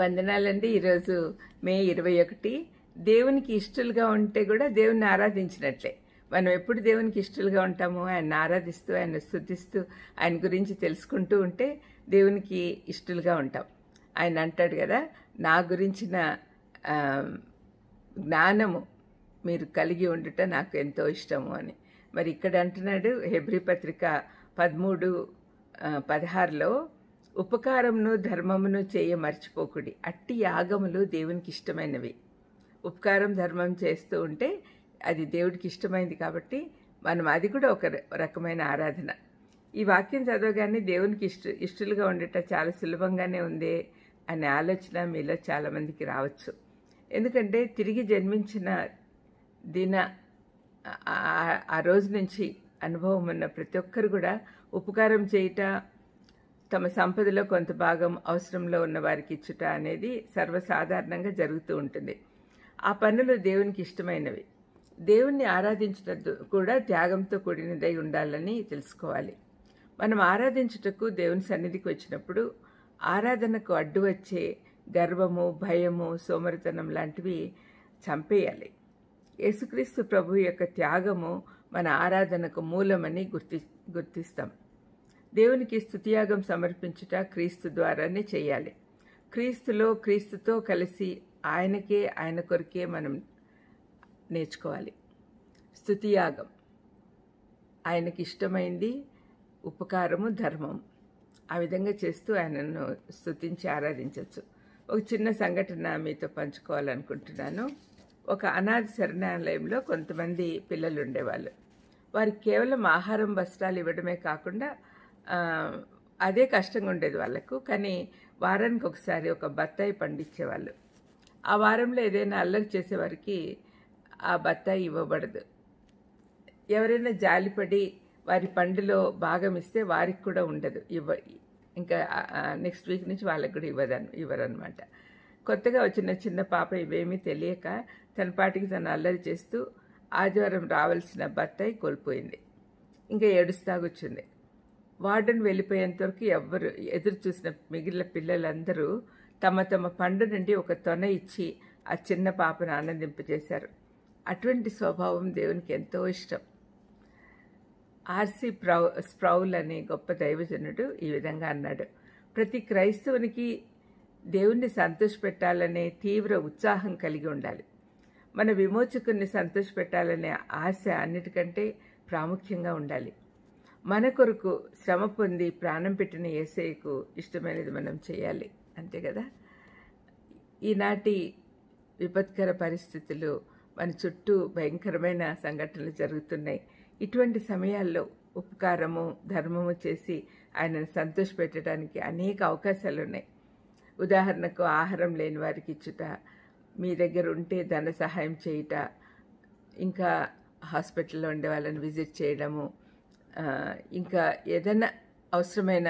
వందనాలండి. ఈరోజు మే 21. దేవునికి ఇష్టలుగా ఉంటే కూడా దేవుని ఆరాధించినట్లే. మనం ఎప్పుడు దేవునికి ఇష్టలుగా ఉంటామో, ఆయన ఆరాధిస్తూ, ఆయన స్తుతిస్తూ, ఆయన గురించి తెలుసుకుంటూ ఉంటే దేవునికి ఇష్టలుగా ఉంటాం. ఆయన అంటాడు కదా, నా గురించిన జ్ఞానము మీరు కలిగి ఉండుట నాకు ఎంతో ఇష్టము అని. మరి ఇక్కడ అంటున్నాడు హెబ్రీ పత్రిక 13:16లో, ఉపకారమును ధర్మమును చేయ మర్చిపోకుడి, అట్టి యాగములు దేవునికి ఇష్టమైనవి. ఉపకారం ధర్మం చేస్తూ ఉంటే అది దేవుడికి ఇష్టమైంది కాబట్టి మనం అది కూడా ఒక రకమైన ఆరాధన. ఈ వాక్యం చదవగానే దేవునికి ఇష్టలుగా ఉండట చాలా సులభంగానే ఉందే అనే ఆలోచన మీలో చాలామందికి రావచ్చు. ఎందుకంటే తిరిగి జన్మించిన ఆ రోజు నుంచి అనుభవం ఉన్న ప్రతి ఒక్కరు కూడా ఉపకారం చేయుట, తమ సంపదలో కొంత భాగం అవసరంలో ఉన్న వారికి ఇచ్చుట అనేది సర్వసాధారణంగా జరుగుతూ ఉంటుంది. ఆ పనులు దేవునికి ఇష్టమైనవి. దేవుణ్ణి ఆరాధించడం కూడా త్యాగంతో కూడినదై ఉండాలని తెలుసుకోవాలి. మనం ఆరాధించుటకు దేవుని సన్నిధికి వచ్చినప్పుడు ఆరాధనకు అడ్డు వచ్చే గర్వము, భయము, సోమరితనం లాంటివి చంపేయాలి. యేసుక్రీస్తు ప్రభు యొక్క త్యాగము మన ఆరాధనకు మూలమని గుర్తిస్తాం. దేవునికి స్తుతియాగం సమర్పించుట క్రీస్తు ద్వారానే చేయాలి. క్రీస్తుతో కలిసి ఆయన కొరకే మనం నేర్చుకోవాలి. స్తుతియాగం ఆయనకి ఇష్టమైంది, ఉపకారము, ధర్మం. ఆ విధంగా చేస్తూ ఆయనను స్తుతించి ఆరాధించవచ్చు. ఒక చిన్న సంఘటన మీతో పంచుకోవాలనుకుంటున్నాను. ఒక అనాథ శరణాలయంలో కొంతమంది పిల్లలు ఉండేవాళ్ళు. వారికి కేవలం ఆహారం, వస్త్రాలు ఇవ్వడమే కాకుండా అదే కష్టంగా ఉండేది వాళ్ళకు. కానీ వారానికి ఒకసారి ఒక బత్తాయి పండించేవాళ్ళు. ఆ వారంలో ఏదైనా అల్లరి చేసేవారికి ఆ బత్తాయి ఇవ్వబడదు. ఎవరైనా జాలిపడి వారి పండులో భాగం ఇస్తే వారికి కూడా ఉండదు, ఇంకా నెక్స్ట్ వీక్ నుంచి వాళ్ళకి కూడా ఇవ్వరనమాట. కొత్తగా వచ్చిన చిన్న పాప ఇవేమీ తెలియక తన పాటికి తను అల్లరి చేస్తూ ఆదివారం రావాల్సిన బత్తాయి కోల్పోయింది. ఇంకా ఏడుస్తా కూర్చుంది. వార్డెన్ వెళ్ళిపోయేంతవరకు ఎవ్వరు ఎదురు చూసిన మిగిలిన పిల్లలందరూ తమ తమ పండు నుండి ఒక తొన ఇచ్చి ఆ చిన్న పాపను ఆనందింపజేశారు. అటువంటి స్వభావం దేవునికి ఎంతో ఇష్టం. ఆర్సి స్ప్రౌల్ అనే గొప్ప దైవజనుడు ఈ విధంగా అన్నాడు, ప్రతి క్రైస్తవునికి దేవుణ్ణి సంతోషపెట్టాలనే తీవ్ర ఉత్సాహం కలిగి ఉండాలి. మన విమోచకుని సంతోషపెట్టాలనే ఆశ అన్నిటికంటే ప్రాముఖ్యంగా ఉండాలి. మన కొరకు శ్రమ పొంది ప్రాణం పెట్టిన యేసయ్యకు ఇష్టమైనది మనం చేయాలి, అంతే కదా. ఈనాటి విపత్కర పరిస్థితులు, మన చుట్టూ భయంకరమైన సంఘటనలు జరుగుతున్నాయి. ఇటువంటి సమయాల్లో ఉపకారము, ధర్మము చేసి ఆయనను సంతోషపెట్టడానికి అనేక అవకాశాలు ఉన్నాయి. ఉదాహరణకు ఆహారం లేని వారికి ఇచ్చుట, మీ దగ్గర ఉంటే ధన సహాయం చేయుట, ఇంకా హాస్పిటల్లో ఉండే వాళ్ళని విజిట్ చేయడము, ఇంకా ఏదైనా అవసరమైన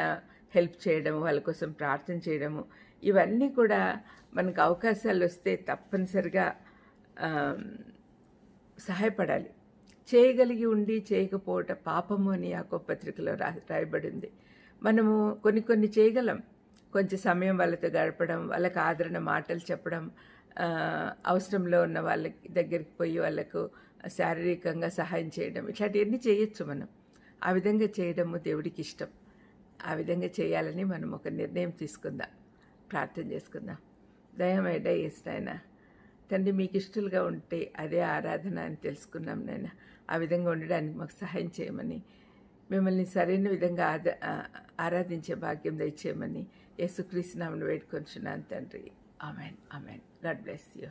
హెల్ప్ చేయడము, వాళ్ళ కోసం ప్రార్థన చేయడము, ఇవన్నీ కూడా మనకు అవకాశాలు వస్తే తప్పనిసరిగా సహాయపడాలి. చేయగలిగి ఉండి చేయకపోవట పాపము అని యాకోబు పత్రికలో రాయబడింది. మనము కొన్ని చేయగలం. కొంచెం సమయం వాళ్ళతో గడపడం, వాళ్ళకి ఆదరణ మాటలు చెప్పడం, అవసరంలో ఉన్న వాళ్ళ దగ్గరికి పోయి వాళ్ళకు శారీరకంగా సహాయం చేయడం, ఇట్లాంటివన్నీ చేయొచ్చు మనం. ఆ విధంగా చేయడము దేవుడికి ఇష్టం. ఆ విధంగా చేయాలని మనం ఒక నిర్ణయం తీసుకుందాం. ప్రార్థన చేసుకుందాం. దయమేడ యేసునాయనా, తండ్రి మీకు ఇష్టలుగా ఉంటే అదే ఆరాధన అని తెలుసుకున్నాం నాయన. ఆ విధంగా ఉండడానికి మాకు సహాయం చేయమని, మిమ్మల్ని సరైన విధంగా ఆరాధించే భాగ్యం దయచేయమని యేసుక్రీస్తు నామమున వేడుకొంచున్నాను తండ్రి. Amen, amen. God bless you.